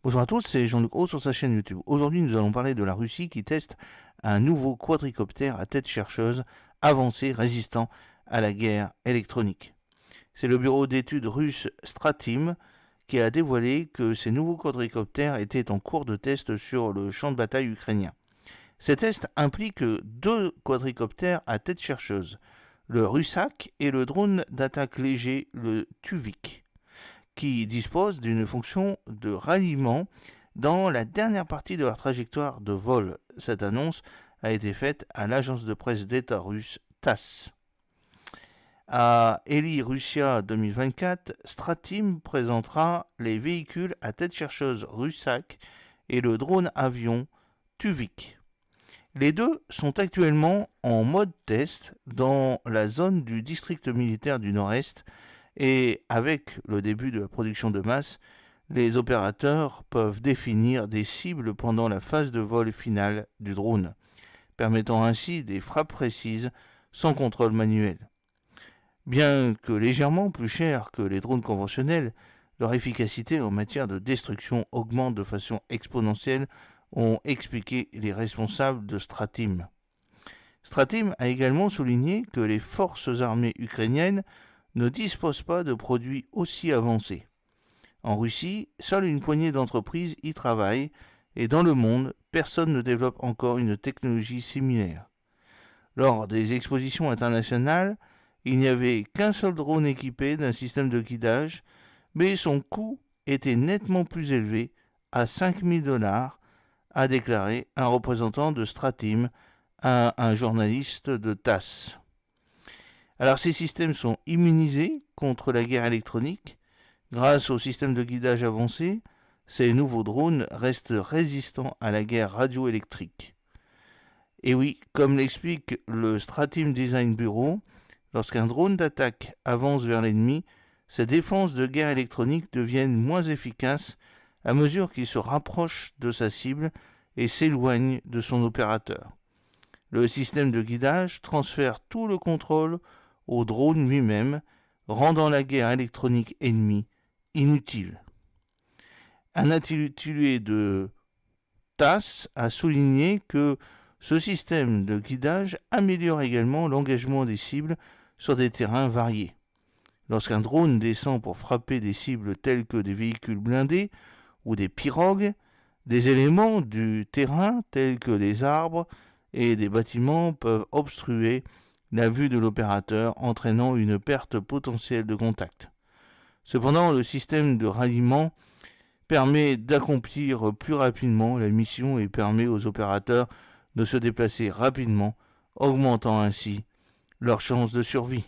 Bonjour à tous, c'est Jean-Luc Haut sur sa chaîne YouTube. Aujourd'hui, nous allons parler de la Russie qui teste un nouveau quadricoptère à tête chercheuse avancé résistant à la guerre électronique. C'est le bureau d'études russe Stratim qui a dévoilé que ces nouveaux quadricoptères étaient en cours de test sur le champ de bataille ukrainien. Ces tests impliquent deux quadricoptères à tête chercheuse, le Russak et le drone d'attaque léger, le Tuvik, qui disposent d'une fonction de ralliement dans la dernière partie de leur trajectoire de vol. Cette annonce a été faite à l'agence de presse d'État russe TASS. À Eli Russia 2024, Stratim présentera les véhicules à tête chercheuse Russak et le drone avion Tuvik. Les deux sont actuellement en mode test dans la zone du district militaire du Nord-Est et avec le début de la production de masse, les opérateurs peuvent définir des cibles pendant la phase de vol finale du drone, permettant ainsi des frappes précises sans contrôle manuel. Bien que légèrement plus chers que les drones conventionnels, leur efficacité en matière de destruction augmente de façon exponentielle, ont expliqué les responsables de Stratim. Stratim a également souligné que les forces armées ukrainiennes ne disposent pas de produits aussi avancés. En Russie, seule une poignée d'entreprises y travaillent et dans le monde, personne ne développe encore une technologie similaire. Lors des expositions internationales, il n'y avait qu'un seul drone équipé d'un système de guidage, mais son coût était nettement plus élevé, à 5 000 $, a déclaré un représentant de Stratim à un journaliste de TASS. Alors ces systèmes sont immunisés contre la guerre électronique. Grâce au système de guidage avancé, ces nouveaux drones restent résistants à la guerre radioélectrique. Et oui, comme l'explique le Stratim Design Bureau, lorsqu'un drone d'attaque avance vers l'ennemi, ses défenses de guerre électronique deviennent moins efficaces à mesure qu'il se rapproche de sa cible et s'éloigne de son opérateur. Le système de guidage transfère tout le contrôle au drone lui-même, rendant la guerre électronique ennemie inutile. Un intitulé de TASS a souligné que ce système de guidage améliore également l'engagement des cibles sur des terrains variés. Lorsqu'un drone descend pour frapper des cibles telles que des véhicules blindés ou des pirogues, des éléments du terrain tels que des arbres et des bâtiments peuvent obstruer la vue de l'opérateur, entraînant une perte potentielle de contact. Cependant, le système de ralliement permet d'accomplir plus rapidement la mission et permet aux opérateurs de se déplacer rapidement, augmentant ainsi leurs chances de survie.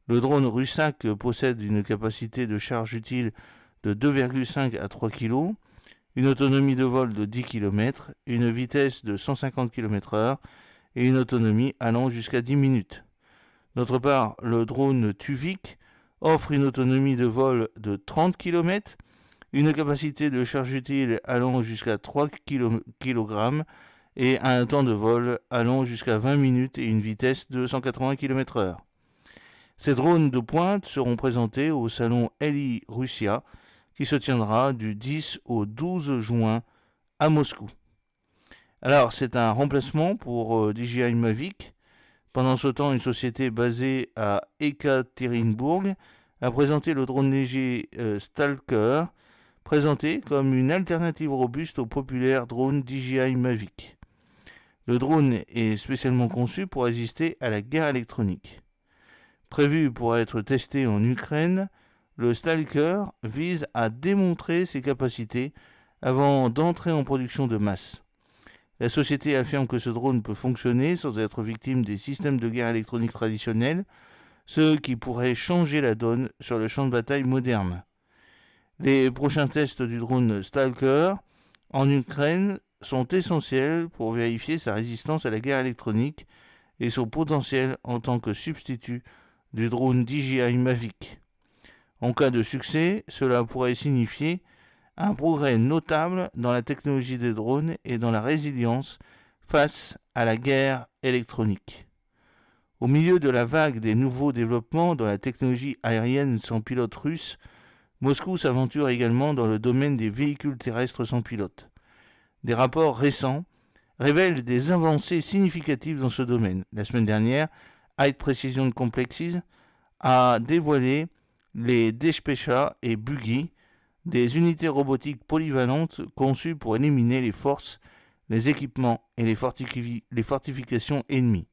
Le drone Russak possède une capacité de charge utile de 2,5 à 3 kg, une autonomie de vol de 10 km, une vitesse de 150 km/h et une autonomie allant jusqu'à 10 minutes. D'autre part, le drone Tuvik offre une autonomie de vol de 30 km, une capacité de charge utile allant jusqu'à 3 kg et un temps de vol allant jusqu'à 20 minutes et une vitesse de 180 km/h. Ces drones de pointe seront présentés au salon Eli Russia qui se tiendra du 10 au 12 juin à Moscou. Alors, c'est un remplacement pour DJI Mavic. Pendant ce temps, une société basée à Ekaterinbourg a présenté le drone léger Stalker, présenté comme une alternative robuste au populaire drone DJI Mavic. Le drone est spécialement conçu pour résister à la guerre électronique. Prévu pour être testé en Ukraine, le Stalker vise à démontrer ses capacités avant d'entrer en production de masse. La société affirme que ce drone peut fonctionner sans être victime des systèmes de guerre électronique traditionnels, ce qui pourrait changer la donne sur le champ de bataille moderne. Les prochains tests du drone Stalker en Ukraine sont essentiels pour vérifier sa résistance à la guerre électronique et son potentiel en tant que substitut du drone DJI Mavic. En cas de succès, cela pourrait signifier un progrès notable dans la technologie des drones et dans la résilience face à la guerre électronique. Au milieu de la vague des nouveaux développements dans la technologie aérienne sans pilote russe, Moscou s'aventure également dans le domaine des véhicules terrestres sans pilote. Des rapports récents révèlent des avancées significatives dans ce domaine. La semaine dernière, High Precision Complexes a dévoilé les Despesha et Buggy, des unités robotiques polyvalentes conçues pour éliminer les forces, les équipements et les fortifications ennemies,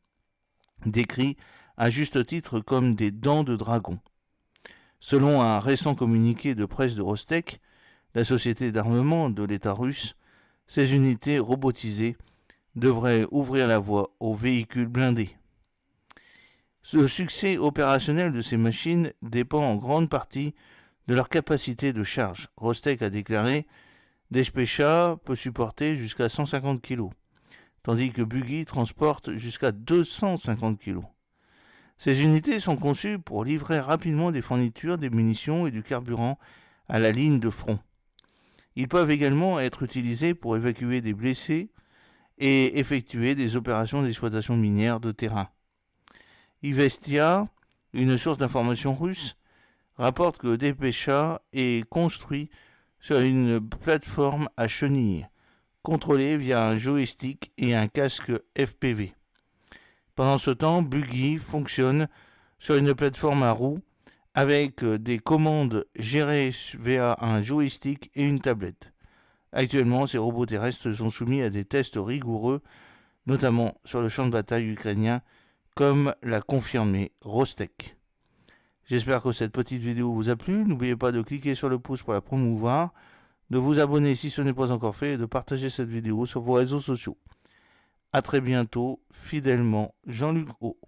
décrits à juste titre comme des dents de dragon. Selon un récent communiqué de presse de Rostec, la société d'armement de l'État russe, ces unités robotisées devraient ouvrir la voie aux véhicules blindés. Le succès opérationnel de ces machines dépend en grande partie de leur capacité de charge. Rostec a déclaré « Despesha peut supporter jusqu'à 150 kg, tandis que Buggy transporte jusqu'à 250 kg. Ces unités sont conçues pour livrer rapidement des fournitures, des munitions et du carburant à la ligne de front. Ils peuvent également être utilisés pour évacuer des blessés et effectuer des opérations d'exploitation minière de terrain. Ivestia, une source d'information russe, rapporte que Despesha est construit sur une plateforme à chenilles, contrôlée via un joystick et un casque FPV. Pendant ce temps, Buggy fonctionne sur une plateforme à roues avec des commandes gérées via un joystick et une tablette. Actuellement, ces robots terrestres sont soumis à des tests rigoureux, notamment sur le champ de bataille ukrainien, comme l'a confirmé Rostec. J'espère que cette petite vidéo vous a plu. N'oubliez pas de cliquer sur le pouce pour la promouvoir, de vous abonner si ce n'est pas encore fait et de partager cette vidéo sur vos réseaux sociaux. A très bientôt, fidèlement, Jean-Luc O.